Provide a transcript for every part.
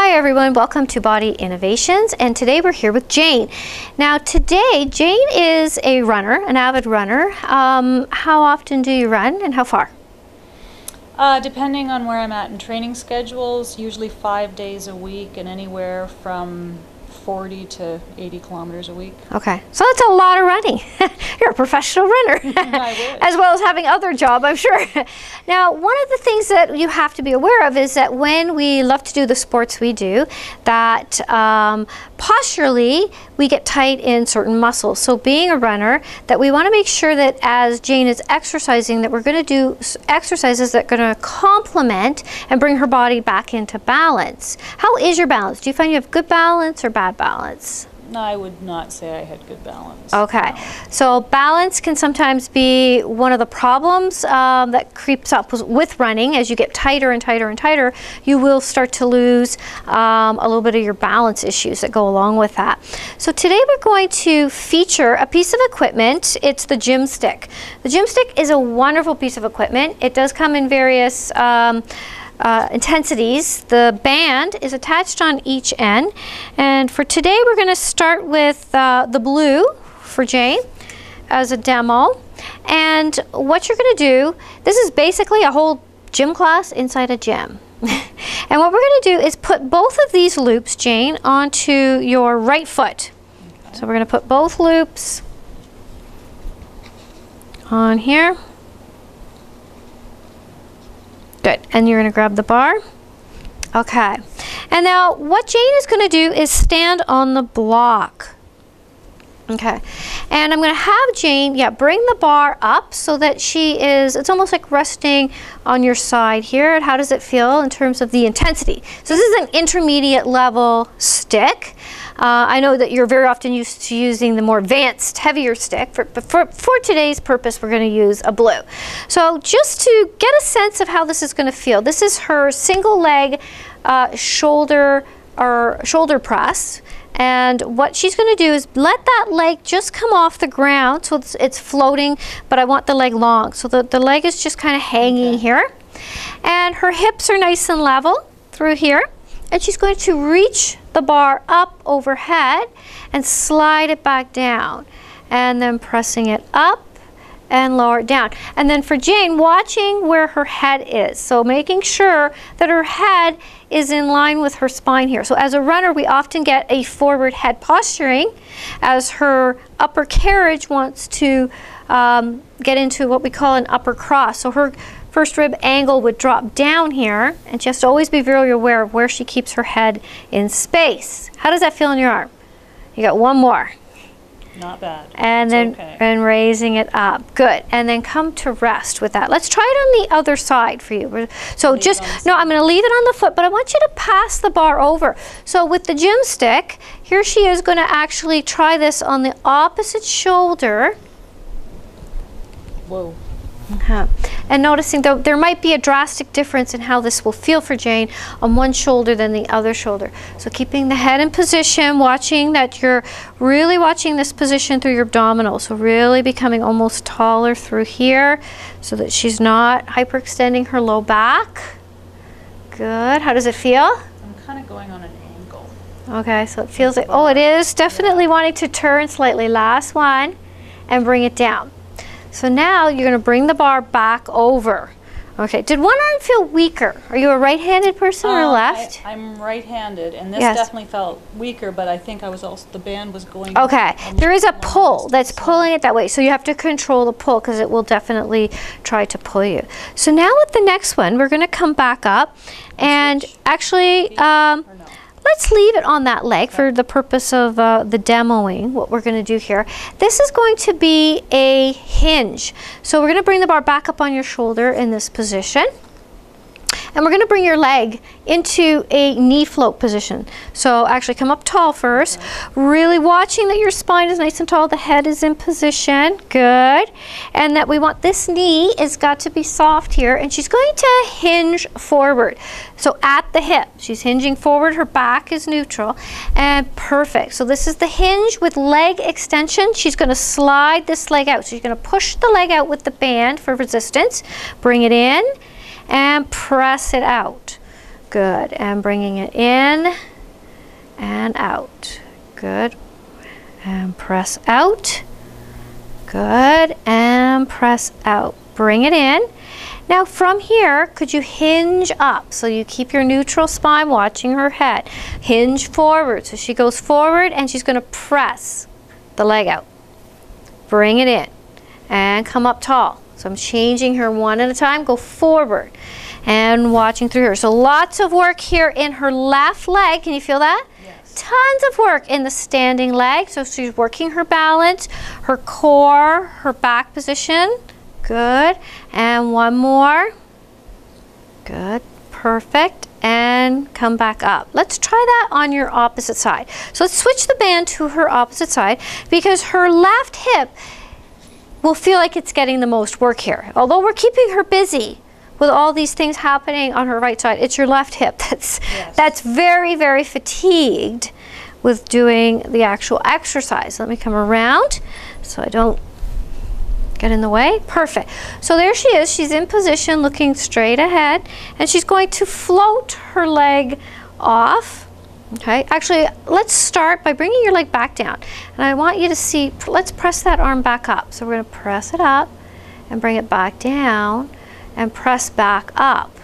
Hi everyone, welcome to Body Innovations, and today we're here with Jane. Now today, Jane is a runner, an avid runner. How often do you run and how far? Depending on where I'm at in training schedules, usually 5 days a week and anywhere from 40 to 80 kilometers a week. Okay, so that's a lot of running. You're a professional runner, as well as having other job, I'm sure. Now, one of the things that you have to be aware of is that when we love to do the sports we do, that posturally, we get tight in certain muscles. So being a runner, that we want to make sure that as Jane is exercising, that we're going to do exercises that are going to complement and bring her body back into balance. How is your balance? Do you find you have good balance or bad balance? No, I would not say I had good balance. Okay, no. So balance can sometimes be one of the problems that creeps up with running. As you get tighter and tighter and tighter, you will start to lose a little bit of your balance issues that go along with that. So today we're going to feature a piece of equipment. It's the gym stick. The gym stick is a wonderful piece of equipment. It does come in various intensities. The band is attached on each end, and for today we're going to start with the blue for Jane as a demo. And what you're going to do, this is basically a whole gym class inside a gym. And what we're going to do is put both of these loops, Jane, onto your right foot. Okay. So we're going to put both loops on here. Good, and you're going to grab the bar. Okay, and now what Jane is going to do is stand on the block. Okay, and I'm going to have Jane, bring the bar up so that she is, it's almost like resting on your side here. And how does it feel in terms of the intensity? So this is an intermediate level stick. I know that you're very often used to using the more advanced, heavier stick, but for today's purpose, we're going to use a blue. So just to get a sense of how this is going to feel, this is her single leg shoulder press. And what she's going to do is let that leg just come off the ground, so it's floating, but I want the leg long. So the leg is just kind of hanging here. And her hips are nice and level through here. And she's going to reach the bar up overhead and slide it back down. And then pressing it up and lower it down. And then for Jane, watching where her head is. So making sure that her head is in line with her spine here. So as a runner, we often get a forward head posturing as her upper carriage wants to get into what we call an upper cross. So her first rib angle would drop down here, and just always be very aware of where she keeps her head in space. How does that feel in your arm? You got one more. Not bad. And then and raising it up. Good. And then come to rest with that. Let's try it on the other side for you. So just, no, I'm going to leave it on the foot, but I want you to pass the bar over. So with the gym stick, here she is going to actually try this on the opposite shoulder. Whoa. And noticing though there might be a drastic difference in how this will feel for Jane on one shoulder than the other shoulder. So keeping the head in position, watching that you're really watching this position through your abdominals. So really becoming almost taller through here so that she's not hyperextending her low back. Good. How does it feel? I'm kind of going on an angle. Okay, so it feels like, oh, it is definitely wanting to turn slightly. Last one, and bring it down. So now you're going to bring the bar back over. Okay, did one arm feel weaker? Are you a right-handed person or left? I'm right-handed, and this definitely felt weaker, but I think I was also, the band was going. Okay, there is a pull that's pulling it that way, so you have to control the pull because it will definitely try to pull you. So now with the next one, we're going to come back up and actually, let's leave it on that leg for the purpose of the demoing, what we're going to do here. This is going to be a hinge. So we're going to bring the bar back up on your shoulder in this position. And we're going to bring your leg into a knee float position. So actually come up tall first, really watching that your spine is nice and tall, the head is in position, good. And that we want this knee has got to be soft here, and she's going to hinge forward. So at the hip, she's hinging forward, her back is neutral, and perfect. So this is the hinge with leg extension. She's going to slide this leg out. So she's going to push the leg out with the band for resistance, bring it in, and press it out. Good. And bringing it in and out. Good. And press out. Good. And press out. Bring it in. Now from here, could you hinge up? So you keep your neutral spine, watching her head. Hinge forward. So she goes forward and she's going to press the leg out. Bring it in and come up tall. So I'm changing her one at a time. Go forward and watching through her. So lots of work here in her left leg. Can you feel that? Yes. Tons of work in the standing leg. So she's working her balance, her core, her back position. Good. And one more. Good. Perfect. And come back up. Let's try that on your opposite side. So let's switch the band to her opposite side, because her left hip will feel like it's getting the most work here. Although we're keeping her busy with all these things happening on her right side, it's your left hip that's very, very fatigued with doing the actual exercise. Let me come around so I don't get in the way. Perfect. So there she is. She's in position, looking straight ahead, and she's going to float her leg off. Okay, actually, let's start by bringing your leg back down. And I want you to see, let's press that arm back up. So we're going to press it up and bring it back down and press back up.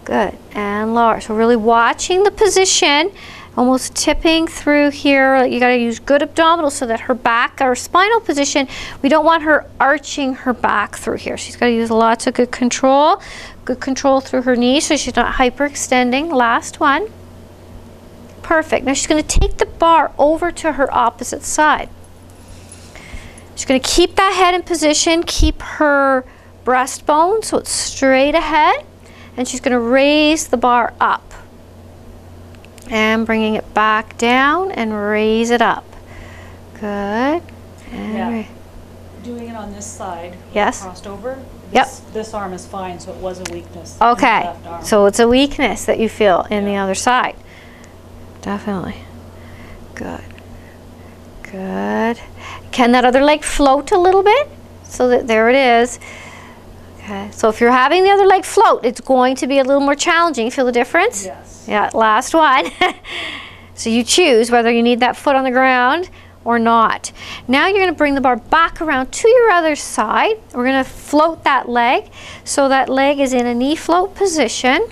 Good. And lower. So really watching the position, almost tipping through here. You got to use good abdominals so that her back, or spinal position, we don't want her arching her back through here. She's got to use lots of good control through her knees so she's not hyperextending. Last one. Perfect. Now she's going to take the bar over to her opposite side. She's going to keep that head in position, keep her breastbone so it's straight ahead, and she's going to raise the bar up. And bringing it back down and raise it up. Good. And doing it on this side, yes, crossed over. Yep. This arm is fine, so it was a weakness. Okay. In the left arm. So it's a weakness that you feel in the other side. Definitely. Good. Good. Can that other leg float a little bit? So that there it is. Okay. So if you're having the other leg float, it's going to be a little more challenging. You feel the difference? Yes. Yeah, last one. So you choose whether you need that foot on the ground or not. Now you're going to bring the bar back around to your other side. We're going to float that leg. So that leg is in a knee float position.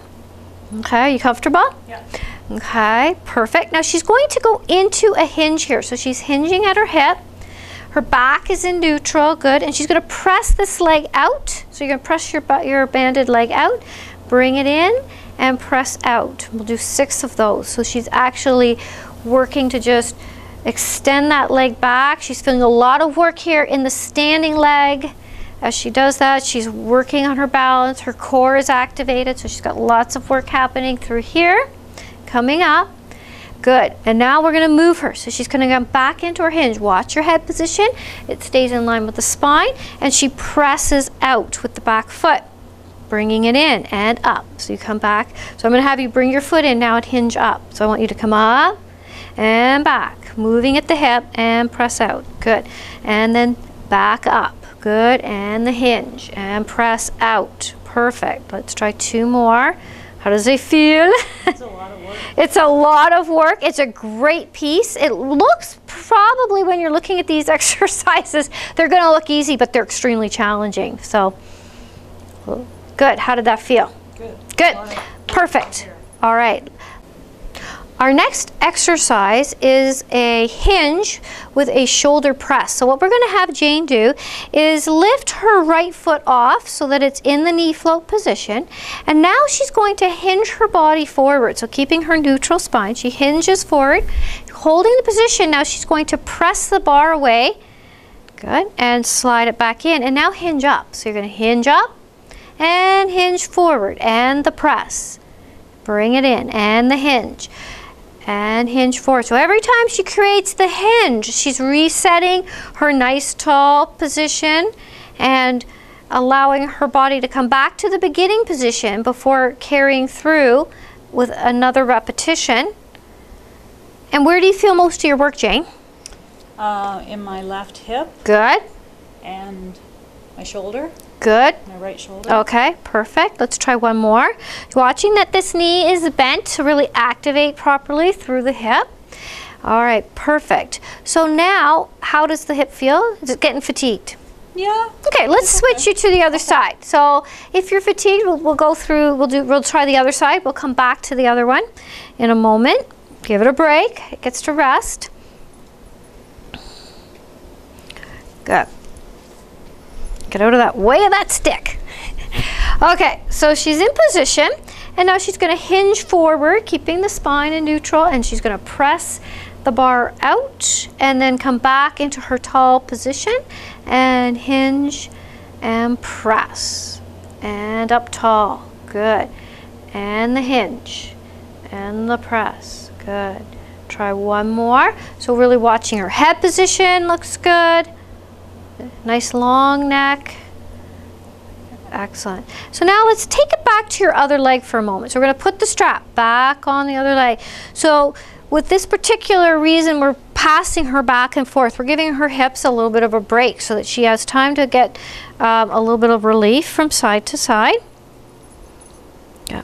Okay, are you comfortable? Yeah. Okay, perfect. Now she's going to go into a hinge here. So she's hinging at her hip. Her back is in neutral, good. And she's going to press this leg out. So you're going to press your banded leg out, bring it in, and press out. We'll do 6 of those. So she's actually working to just extend that leg back. She's feeling a lot of work here in the standing leg. As she does that, she's working on her balance. Her core is activated, so she's got lots of work happening through here. Coming up. Good. And now we're going to move her. So she's going to come back into her hinge. Watch your head position. It stays in line with the spine, and she presses out with the back foot, bringing it in and up. So you come back. So I'm going to have you bring your foot in now and hinge up. So I want you to come up and back, moving at the hip and press out. Good. And then back up. Good. And the hinge and press out. Perfect. Let's try 2 more. How does it feel? It's a lot of work. It's a lot of work. It's a great piece. It looks probably, when you're looking at these exercises, they're going to look easy, but they're extremely challenging. So good. How did that feel? Good. Good. Perfect. All right. Our next exercise is a hinge with a shoulder press. So what we're going to have Jane do is lift her right foot off so that it's in the knee float position. And now she's going to hinge her body forward. So keeping her neutral spine, she hinges forward, holding the position. Now she's going to press the bar away. Good. And slide it back in. And now hinge up. So you're going to hinge up and hinge forward and the press. Bring it in and the hinge. And hinge forward. So every time she creates the hinge, she's resetting her nice tall position and allowing her body to come back to the beginning position before carrying through with another repetition. And where do you feel most of your work, Jane? In my left hip. Good. And my shoulder. Good. My right shoulder. Okay, perfect. Let's try one more. Watching that this knee is bent to really activate properly through the hip. All right, perfect. So now, how does the hip feel? Is it getting fatigued? Yeah. Okay, let's switch you to the other side. So if you're fatigued, we'll go through, we'll try the other side. We'll come back to the other one in a moment. Give it a break. It gets to rest. Good. Get out of that way of that stick. Okay, so she's in position, and now she's going to hinge forward, keeping the spine in neutral, and she's going to press the bar out and then come back into her tall position and hinge and press and up tall. Good. And the hinge and the press. Good. Try one more. So really watching her head position looks good. Nice long neck. Excellent. So now let's take it back to your other leg for a moment. So we're going to put the strap back on the other leg. So with this particular reason, we're passing her back and forth. We're giving her hips a little bit of a break so that she has time to get a little bit of relief from side to side. Yeah.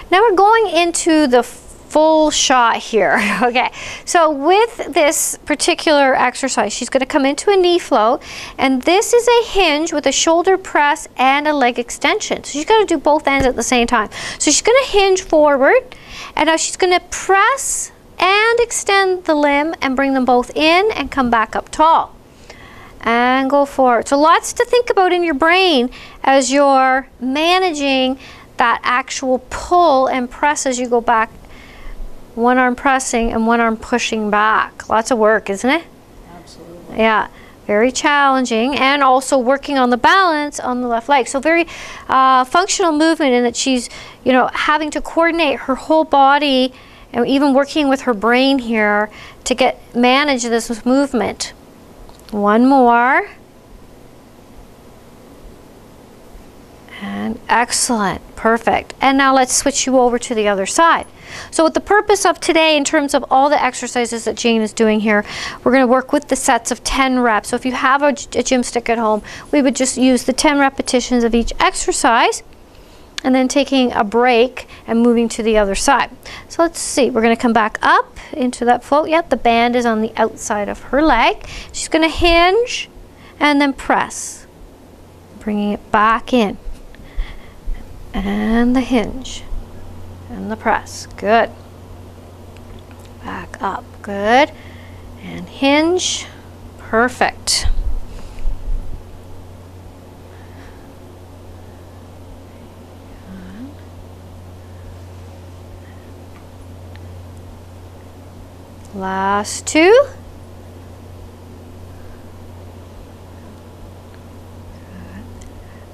Now we're going into the full shot here. Okay, so with this particular exercise, she's going to come into a knee float, and this is a hinge with a shoulder press and a leg extension. So she's going to do both ends at the same time. So she's going to hinge forward, and now she's going to press and extend the limb and bring them both in and come back up tall and go forward. So lots to think about in your brain as you're managing that actual pull and press as you go back. One arm pressing and one arm pushing back. Lots of work, isn't it? Absolutely. Yeah, very challenging, and also working on the balance on the left leg. So very functional movement in that she's, you know, having to coordinate her whole body and even working with her brain here to manage this movement. One more. And excellent, perfect. And now let's switch you over to the other side. So with the purpose of today, in terms of all the exercises that Jane is doing here, we're going to work with the sets of 10 reps. So if you have a gym stick at home, we would just use the 10 repetitions of each exercise and then taking a break and moving to the other side. So let's see, we're going to come back up into that float. Yep, the band is on the outside of her leg. She's going to hinge and then press, bringing it back in. And the hinge and the press. Good. Back up. Good. And hinge. Perfect. Last two.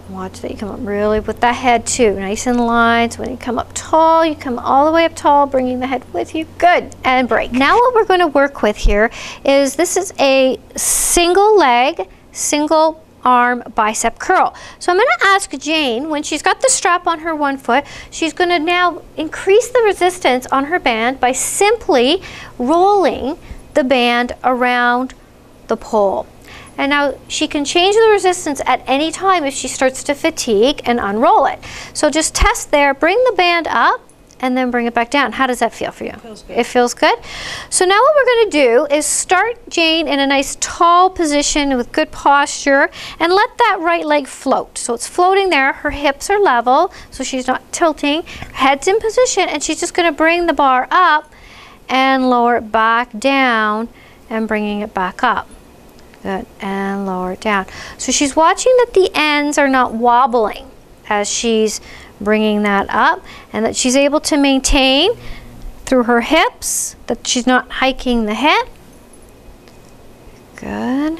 Watch that you come up really with the head too, nice and lined. So when you come up tall, you come all the way up tall, bringing the head with you. Good, and break. Now what we're going to work with here is, this is a single leg, single arm bicep curl. So I'm going to ask Jane, when she's got the strap on her one foot, she's going to now increase the resistance on her band by simply rolling the band around the pole. And now she can change the resistance at any time if she starts to fatigue and unroll it. So just test there, bring the band up and then bring it back down. How does that feel for you? Feels good. It feels good? So now what we're going to do is start Jane in a nice tall position with good posture and let that right leg float. So it's floating there, her hips are level, so she's not tilting, head's in position, and she's just going to bring the bar up and lower it back down and bringing it back up. Good, and lower it down. So she's watching that the ends are not wobbling as she's bringing that up, and that she's able to maintain through her hips, that she's not hiking the hip. Good.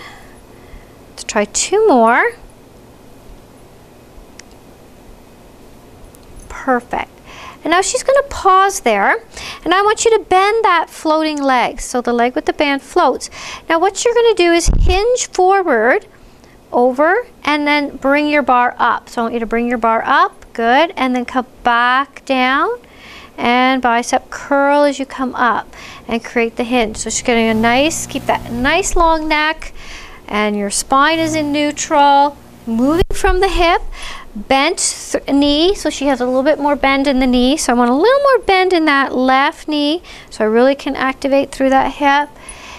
Let's try two more. Perfect. And now she's going to pause there, and I want you to bend that floating leg. So the leg with the band floats. Now what you're going to do is hinge forward, over, and then bring your bar up. So I want you to bring your bar up, good, and then come back down, and bicep curl as you come up, and create the hinge. So she's getting a nice, keep that nice long neck, and your spine is in neutral, moving from the hip, bent knee, so she has a little bit more bend in the knee. So I want a little more bend in that left knee, so I really can activate through that hip.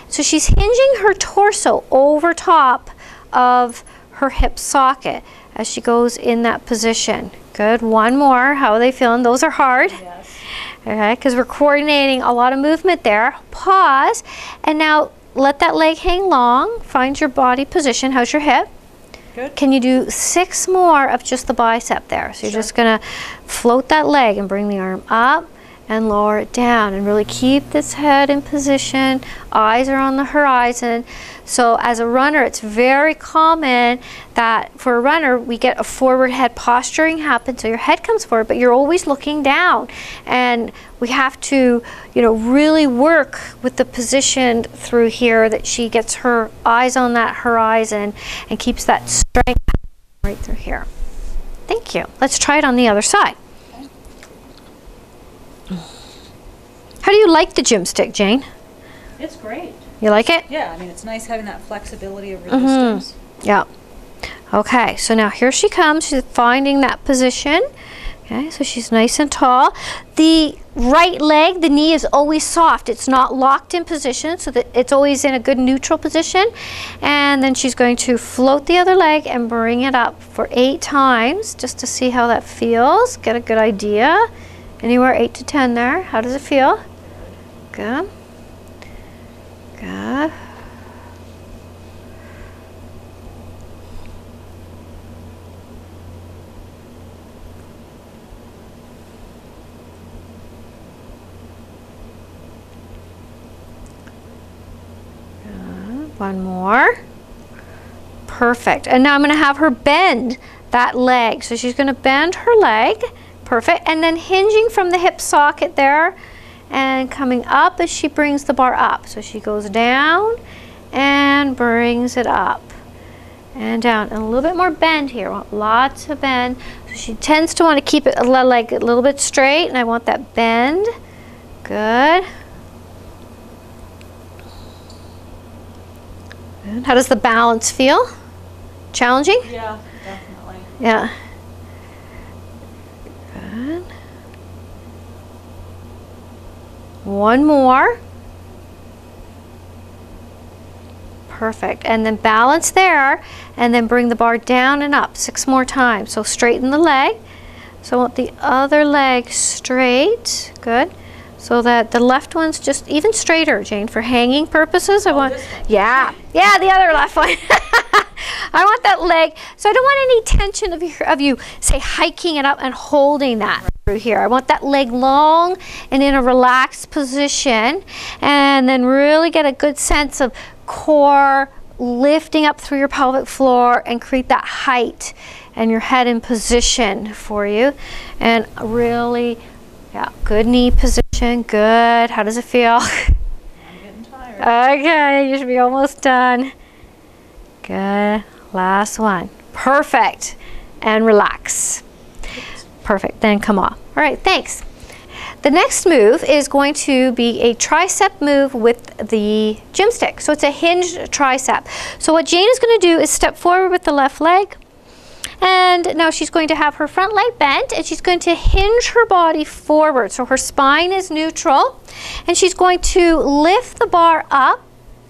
So she's hinging her torso over top of her hip socket as she goes in that position. Good, one more. How are they feeling? Those are hard. Yes. Okay, because we're coordinating a lot of movement there. Pause, and now let that leg hang long. Find your body position. How's your hip? Good. Can you do 6 more of just the bicep there? So you're just gonna float that leg and bring the arm up and lower it down and really keep this head in position. Eyes are on the horizon. So as a runner, it's very common that for a runner, we get a forward head posturing happen. So your head comes forward, but you're always looking down. And we have to, you know, really work with the position through here that she gets her eyes on that horizon and keeps that strength right through here. Thank you. Let's try it on the other side. How do you like the gym stick, Jane? It's great. You like it? Yeah, I mean, it's nice having that flexibility of resistance. Yeah. Okay, so now here she comes. She's finding that position. Okay, so she's nice and tall. The right leg, the knee is always soft. It's not locked in position, so that it's always in a good neutral position. And then she's going to float the other leg and bring it up for 8 times just to see how that feels. Get a good idea. Anywhere 8 to 10 there. How does it feel? Good. Good. One more. Perfect. And now I'm going to have her bend that leg. So she's going to bend her leg. Perfect. And then hinging from the hip socket there and coming up as she brings the bar up. So she goes down and brings it up and down. And a little bit more bend here. I want lots of bend. So she tends to want to keep it like a little bit straight, and I want that bend. Good. Good. How does the balance feel? Challenging? Yeah, definitely. Yeah. Good. One more. Perfect. And then balance there, and then bring the bar down and up 6 more times. So straighten the leg. So I want the other leg straight. Good. So that the left one's just even straighter, Jane, for hanging purposes. I want, yeah, the other left one. I want that leg. So I don't want any tension of you, say, hiking it up and holding that through here. I want that leg long and in a relaxed position, and then really get a good sense of core lifting up through your pelvic floor and create that height and your head in position for you. And really, yeah, good knee position. Good. How does it feel? I'm getting tired. Okay, you should be almost done. Good. Last one. Perfect. And relax. Perfect. Then come off. All right, thanks. The next move is going to be a tricep move with the gym stick. So it's a hinged tricep. So what Jane is going to do is step forward with the left leg. And now she's going to have her front leg bent, and she's going to hinge her body forward. So her spine is neutral. And she's going to lift the bar up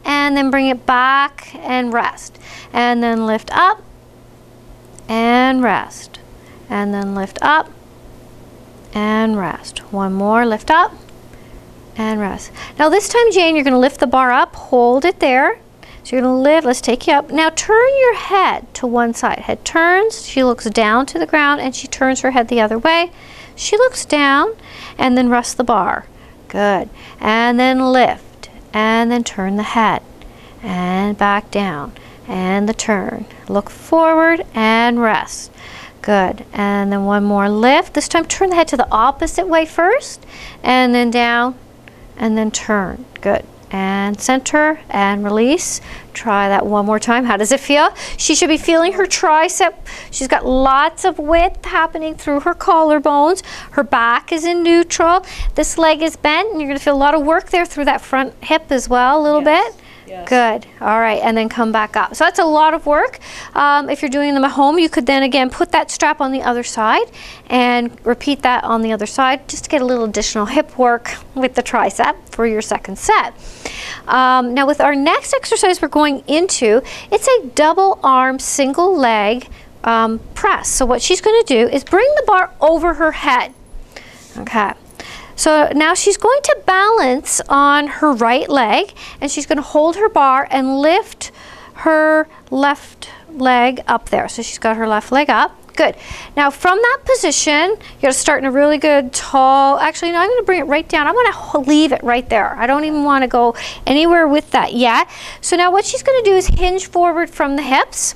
and then bring it back and rest. And then lift up and rest. And then lift up and rest. One more, lift up and rest. Now this time, Jane, you're going to lift the bar up, hold it there. So you're going to lift, let's take you up. Now turn your head to one side. Head turns, she looks down to the ground, and she turns her head the other way. She looks down and then rest the bar. Good. And then lift and then turn the head and back down and the turn. Look forward and rest. Good. And then one more lift. This time turn the head to the opposite way first, and then down and then turn. Good. And center and release. Try that one more time. How does it feel? She should be feeling her tricep. She's got lots of width happening through her collarbones. Her back is in neutral. This leg is bent, and you're going to feel a lot of work there through that front hip as well, a little bit. Yes. Good. All right, and then come back up. So that's a lot of work. If you're doing them at home, you could then again put that strap on the other side and repeat that on the other side just to get a little additional hip work with the tricep for your second set. Now with our next exercise we're going into, it's a double arm, single leg press. So what she's going to do is bring the bar over her head. Okay. So now she's going to balance on her right leg, and she's going to hold her bar and lift her left leg up there. So she's got her left leg up. Good. Now from that position, you got to start in a really good tall, actually no, I'm going to bring it right down. I'm going to leave it right there. I don't even want to go anywhere with that yet. So now what she's going to do is hinge forward from the hips.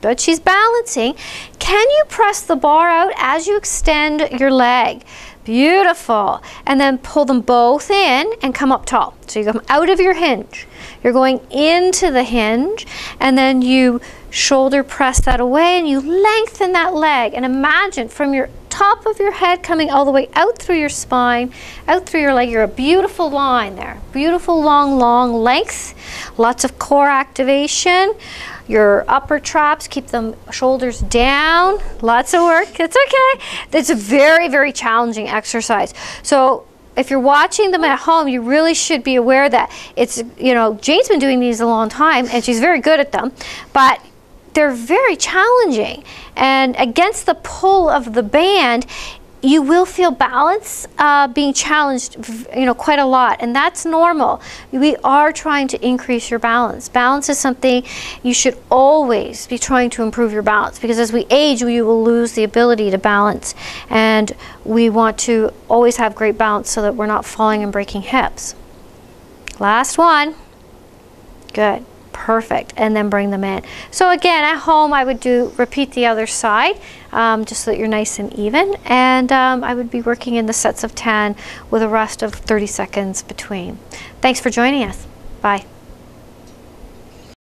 Good. She's balancing. Can you press the bar out as you extend your leg? Beautiful. And then pull them both in and come up tall. So you come out of your hinge. You're going into the hinge, and then you shoulder press that away and you lengthen that leg. And imagine from your top of your head coming all the way out through your spine, out through your leg. You're a beautiful line there. Beautiful long length. Lots of core activation. Your upper traps, keep them shoulders down. Lots of work. It's okay. It's a very challenging exercise. So if you're watching them at home, you really should be aware that it's, you know, Jane's been doing these a long time and she's very good at them, but they're very challenging. And against the pull of the band, you will feel balance being challenged, you know, quite a lot, and that's normal. We are trying to increase your balance. Balance is something you should always be trying to improve your balance, because as we age, we will lose the ability to balance, and we want to always have great balance so that we're not falling and breaking hips. Last one. Good. Perfect. And then bring them in. So again, at home, I would repeat the other side, just so that you're nice and even. And I would be working in the sets of 10 with a rest of 30 seconds between. Thanks for joining us. Bye.